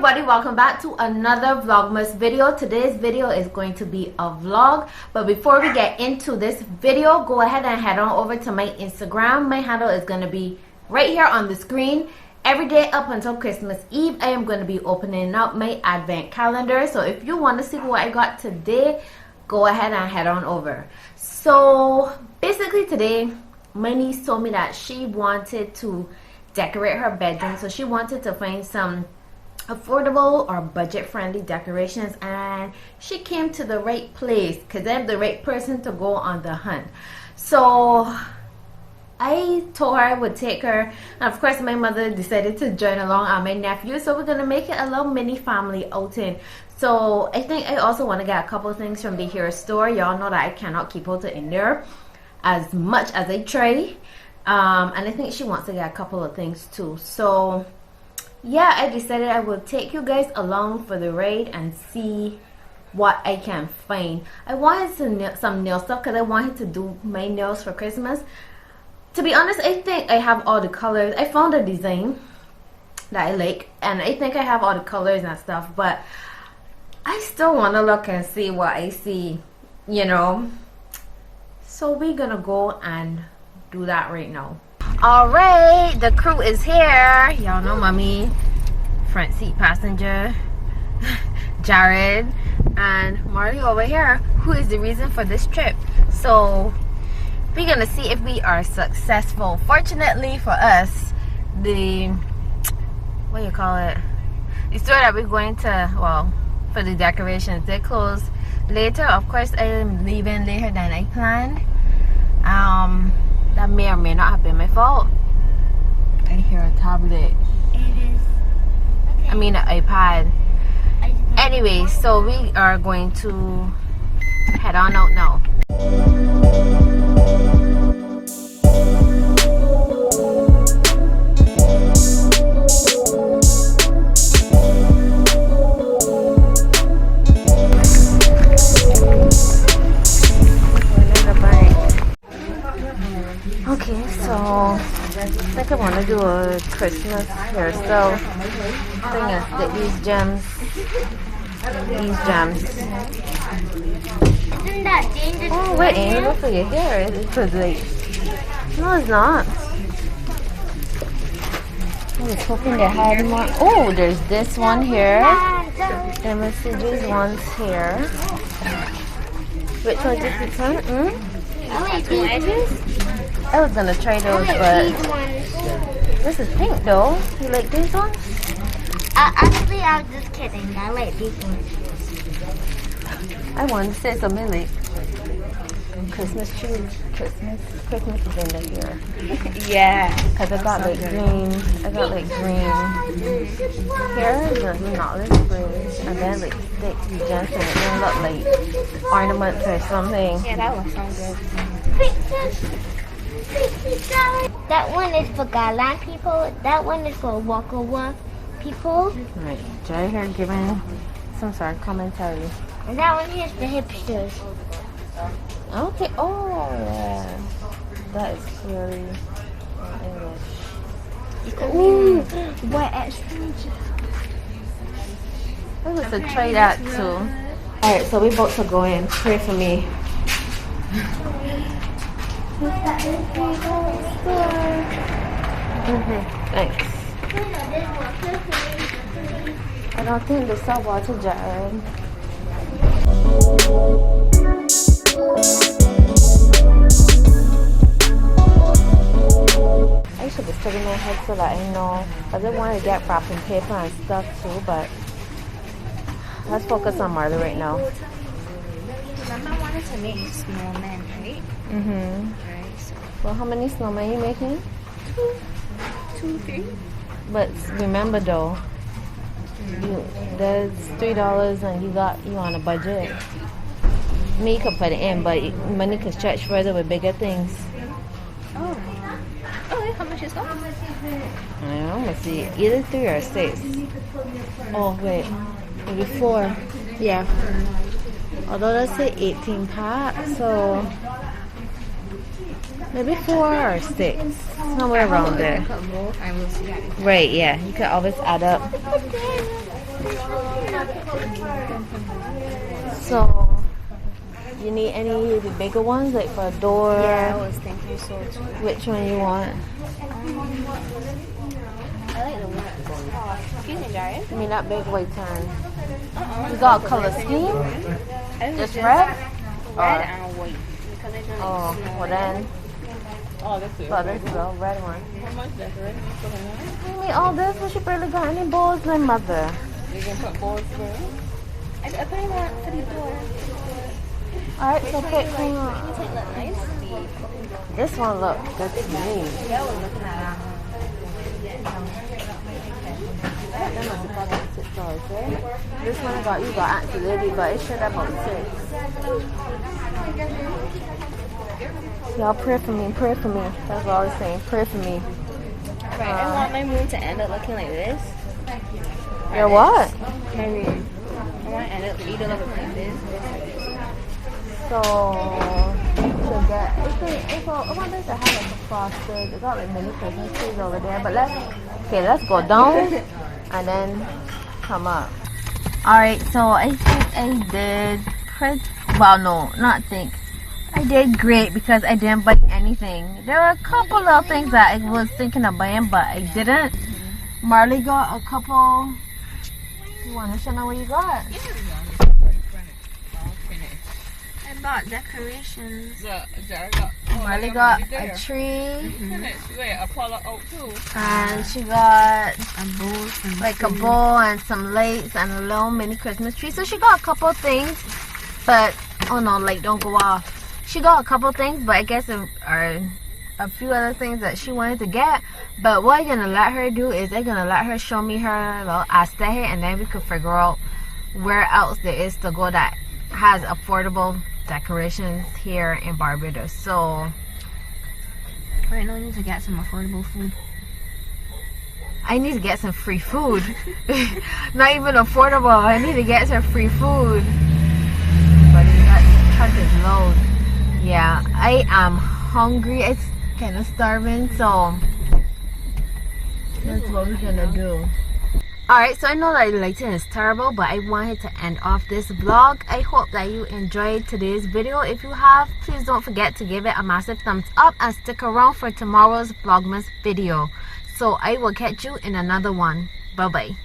everybody, welcome back to another Vlogmas video. Today's video is going to be a vlog, but before we get into this video, go ahead and head on over to my Instagram. My handle is going to be right here on the screen. Every day up until Christmas Eve, I am going to be opening up my advent calendar. So if you want to see what I got today, go ahead and head on over. So basically today, my niece told me that she wanted to decorate her bedroom. So she wanted to find some affordable or budget-friendly decorations, and she came to the right place because I'm the right person to go on the hunt. So I told her I would take her, and of course my mother decided to join along on my nephew, so we're gonna make it a little mini family outing. So I think I also want to get a couple things from the hair store. Y'all know that I cannot keep out in there as much as I try, and I think she wants to get a couple of things too. So yeah, I decided I will take you guys along for the ride and see what I can find. I wanted some nail stuff because I wanted to do my nails for Christmas. To be honest, I think I have all the colors. I found a design that I like, and I think I have all the colors and stuff, but I still want to look and see what I see, you know. So we're gonna go and do that right now. Alright, the crew is here. Y'all know mommy, front seat passenger, Jared, and Marley over here, who is the reason for this trip. So we're gonna see if we are successful. Fortunately for us, the what do you call it, the store that we're going to, well, for the decorations, they close later. Of course, I am leaving later than I planned. That may or may not have been my fault. I hear a tablet. It is. Okay. I mean an iPad. Anyway, so we are going to head on out now. Okay, so I think I want to do a Christmas hairstyle thing and get these gems. Isn't that dangerous? Oh wait, ain't good for your hair. It's like, no, it's not. I was hoping they had more. Oh, there's this one here. Let me see these ones here. Which one is this one? I like these ones. I was gonna try those, but this is pink though. You like these ones? Actually, I was just kidding. I like these ones. I wanted to say something like Christmas tree. Christmas is in the here. Yeah, because I got like green. Here does not look green, and then like sticks and gems, and it don't look like ornaments or something. Yeah, that one sounds good. That one is for Galan people. That one is for Wakawa people. Right, Jay here giving some sort of commentary. And that one here's the hipsters. Okay, oh yeah. That is clearly English. Ooh, what extra? I was to try that too. Alright, so we about to go in. Pray for me. Thanks. I don't think they sell water, Jared. I should be studying my head so that I know. I didn't want to get wrapping paper and stuff too, but let's focus on Marley right now. Remember, I wanted to make snowmen, right? Right. So. Well, how many snowmen are you making? Two, three. But remember though, there's $3 and you on a budget. Me could put it in, but money could stretch further with bigger things. Oh. Oh, how much is that? I don't know, let's see. Either 3 or 6. Oh wait, maybe 4. Yeah. Although let's say 18 packs, so maybe 4 or 6, somewhere around there. Right, yeah, you could always add up. So, you need any of the bigger ones, like for a door? Yeah, I was thinking so too. Which one you want? I like the one. Oh, excuse me, Jarian. I mean, that big white turn. You got a color scheme? Just red? Red and white. Because I don't Oh, well then. Oh, that's it. So this is a red one. How much decorating you put in there? I mean, all this, but she barely got any balls, my mother. You can put balls there. I probably want for the door. Alright, so pick one. You take that nice. This one looks good to me. Yeah, I was looking at that. This one I got, you got Auntie Lily, but it should have about 6. Y'all pray for me, pray for me. That's what I was saying, pray for me. Right, I want my room to end up looking like this. Your what? My room. I want to end up either look like this. So, to get, I want this to have like a frosted, they got like mini Christmas trees over there, but let's go down and then come up. Alright, so I think I did I did great because I didn't buy anything. There were a couple of things that I was thinking of buying, but I didn't. Marley got a couple. You want to show me what you got? I bought decorations. Marley got a tree. Wait, a pull out too. And she got A bowl from like a bowl and some lights and a little mini Christmas tree. So she got a couple things, but oh no, light don't go off. She got a couple things, but I guess there are a few other things that she wanted to get. But what I'm gonna let her do is I'm gonna let her show me her little aesthetic, and then we could figure out where else there is to go that has affordable decorations here in Barbados. So Right now, I need to get some affordable food. I need to get some free food. Not even affordable. I need to get some free food. But that truck is low. Yeah, I am hungry. It's kind of starving, so that's what we're gonna do. Alright, so I know that the lighting is terrible, but I wanted to end off this vlog. I hope that you enjoyed today's video. If you have, please don't forget to give it a massive thumbs up and stick around for tomorrow's Vlogmas video. So I will catch you in another one. Bye bye.